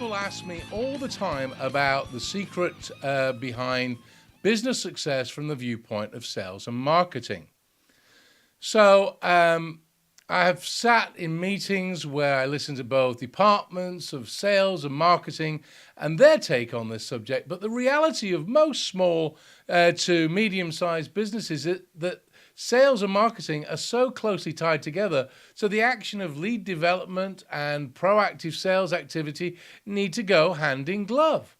People ask me all the time about the secret behind business success from the viewpoint of sales and marketing. So I have sat in meetings where I listen to both departments of sales and marketing and their take on this subject. But the reality of most small to medium-sized businesses is that sales and marketing are so closely tied together, so the action of lead development and proactive sales activity need to go hand in glove.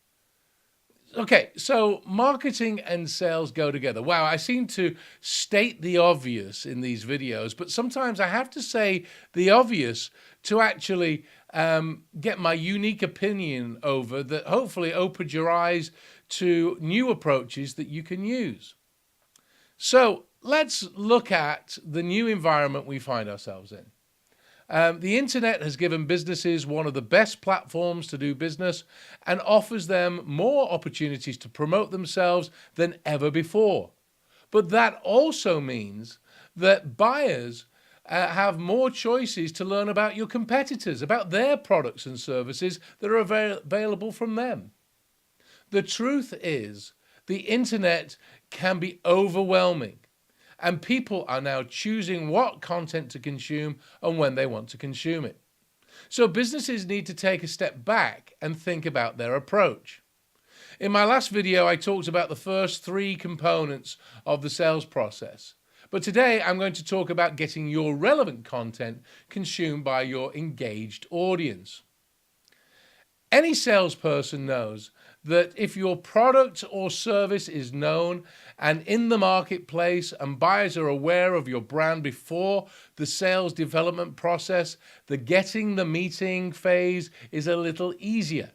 Okay, so marketing and sales go together. Wow, I seem to state the obvious in these videos, but sometimes I have to say the obvious to actually get my unique opinion over that hopefully opens your eyes to new approaches that you can use. So let's look at the new environment we find ourselves in. The internet has given businesses one of the best platforms to do business and offers them more opportunities to promote themselves than ever before. But that also means that buyers have more choices to learn about your competitors, about their products and services that are available from them. The truth is, the internet can be overwhelming. And people are now choosing what content to consume and when they want to consume it. So businesses need to take a step back and think about their approach. In my last video, I talked about the first three components of the sales process. But today, I'm going to talk about getting your relevant content consumed by your engaged audience. Any salesperson knows that if your product or service is known and in the marketplace and buyers are aware of your brand before the sales development process, the getting the meeting phase is a little easier.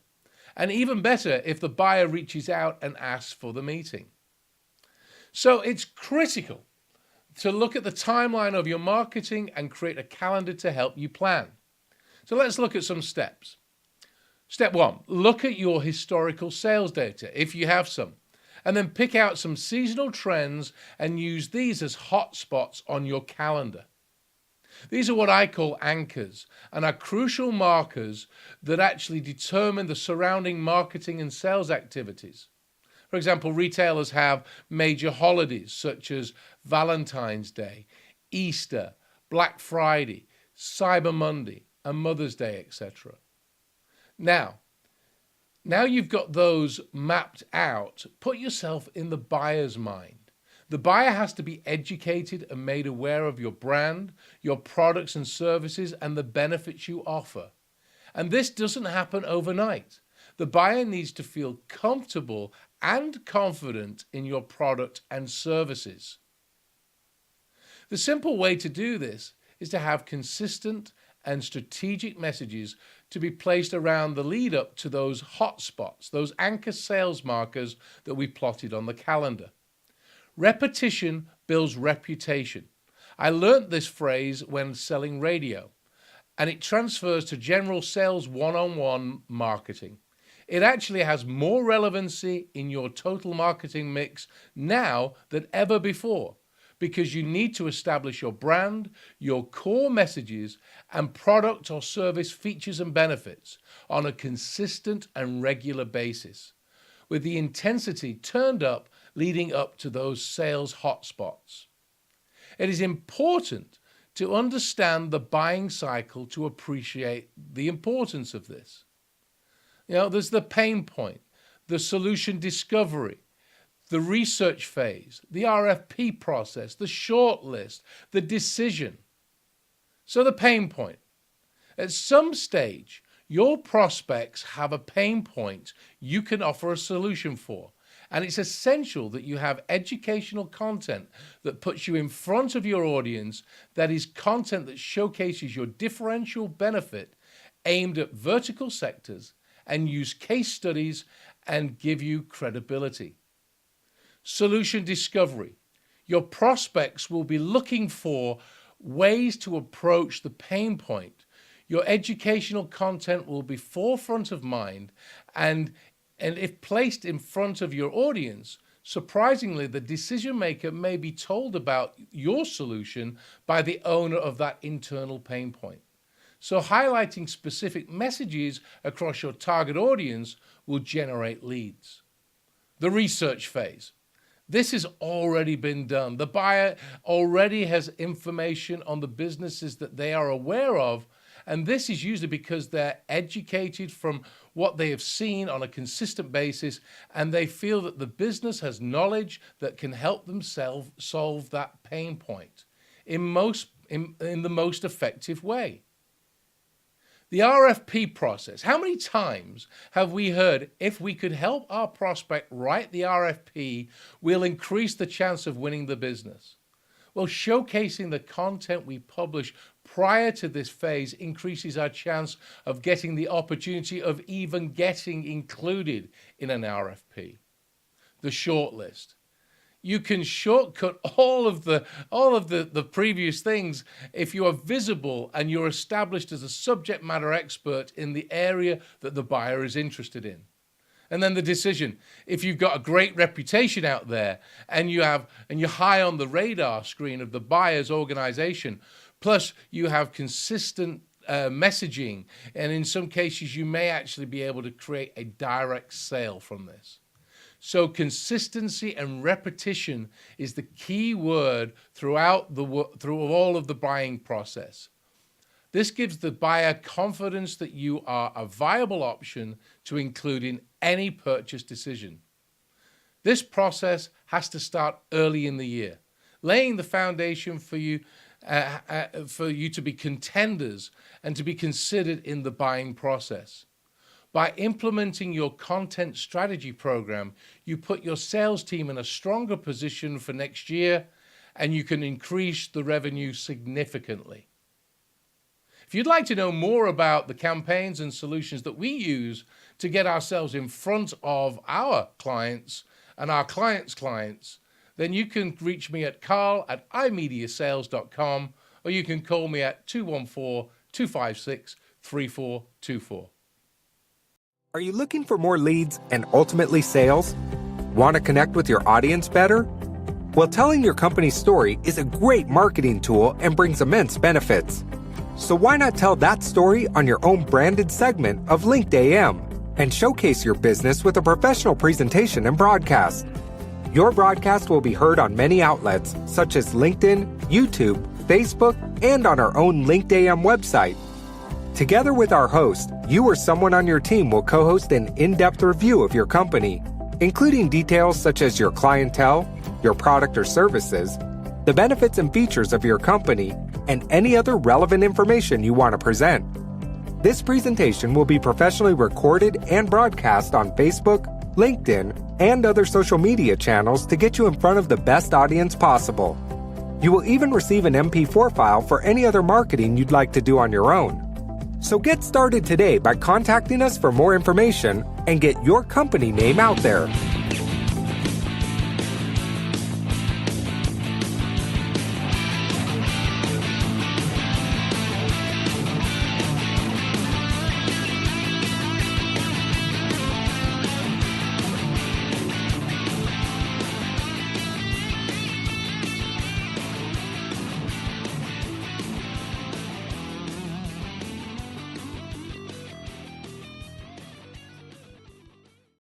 And even better if the buyer reaches out and asks for the meeting. So it's critical to look at the timeline of your marketing and create a calendar to help you plan. So let's look at some steps. Step one, look at your historical sales data, if you have some, and then pick out some seasonal trends and use these as hotspots on your calendar. These are what I call anchors and are crucial markers that actually determine the surrounding marketing and sales activities. For example, retailers have major holidays such as Valentine's Day, Easter, Black Friday, Cyber Monday, and Mother's Day, etc. Now you've got those mapped out, put yourself in the buyer's mind. The buyer has to be educated and made aware of your brand, your products and services, and the benefits you offer. And this doesn't happen overnight. The buyer needs to feel comfortable and confident in your product and services. The simple way to do this is to have consistent and strategic messages to be placed around the lead up to those hotspots, those anchor sales markers that we plotted on the calendar. Repetition builds reputation. I learnt this phrase when selling radio, and it transfers to general sales one-on-one marketing. It actually has more relevancy in your total marketing mix now than ever before, because you need to establish your brand, your core messages, and product or service features and benefits on a consistent and regular basis, with the intensity turned up leading up to those sales hotspots. It is important to understand the buying cycle to appreciate the importance of this. There's the pain point, the solution discovery, the research phase, the RFP process, the shortlist, the decision. So the pain point. At some stage, your prospects have a pain point you can offer a solution for. And it's essential that you have educational content that puts you in front of your audience, that is content that showcases your differential benefit aimed at vertical sectors and use case studies and give you credibility. Solution discovery. Your prospects will be looking for ways to approach the pain point. Your educational content will be forefront of mind, and if placed in front of your audience, surprisingly, the decision maker may be told about your solution by the owner of that internal pain point. So highlighting specific messages across your target audience will generate leads. The research phase. This has already been done. The buyer already has information on the businesses that they are aware of, and this is usually because they're educated from what they have seen on a consistent basis, and they feel that the business has knowledge that can help them solve that pain point in the most effective way. The RFP process. How many times have we heard if we could help our prospect write the RFP, we'll increase the chance of winning the business? Well, showcasing the content we publish prior to this phase increases our chance of getting the opportunity of even getting included in an RFP. The shortlist. You can shortcut all of the previous things if you are visible and you're established as a subject matter expert in the area that the buyer is interested in. And then the decision. If you've got a great reputation out there and you're high on the radar screen of the buyer's organization, plus you have consistent messaging, and in some cases you may actually be able to create a direct sale from this. So consistency and repetition is the key word through all of the buying process. This gives the buyer confidence that you are a viable option to include in any purchase decision. This process has to start early in the year, laying the foundation for you to be contenders and to be considered in the buying process. By implementing your content strategy program, you put your sales team in a stronger position for next year, and you can increase the revenue significantly. If you'd like to know more about the campaigns and solutions that we use to get ourselves in front of our clients and our clients' clients, then you can reach me at karl@imediasales.com, or you can call me at 214-256-3424. Are you looking for more leads and ultimately sales? Want to connect with your audience better? Well, telling your company's story is a great marketing tool and brings immense benefits. So why not tell that story on your own branded segment of Linked AM and showcase your business with a professional presentation and broadcast? Your broadcast will be heard on many outlets such as LinkedIn, YouTube, Facebook, and on our own Linked AM website. Together with our host, you or someone on your team will co-host an in-depth review of your company, including details such as your clientele, your product or services, the benefits and features of your company, and any other relevant information you want to present. This presentation will be professionally recorded and broadcast on Facebook, LinkedIn, and other social media channels to get you in front of the best audience possible. You will even receive an MP4 file for any other marketing you'd like to do on your own. So get started today by contacting us for more information and get your company name out there.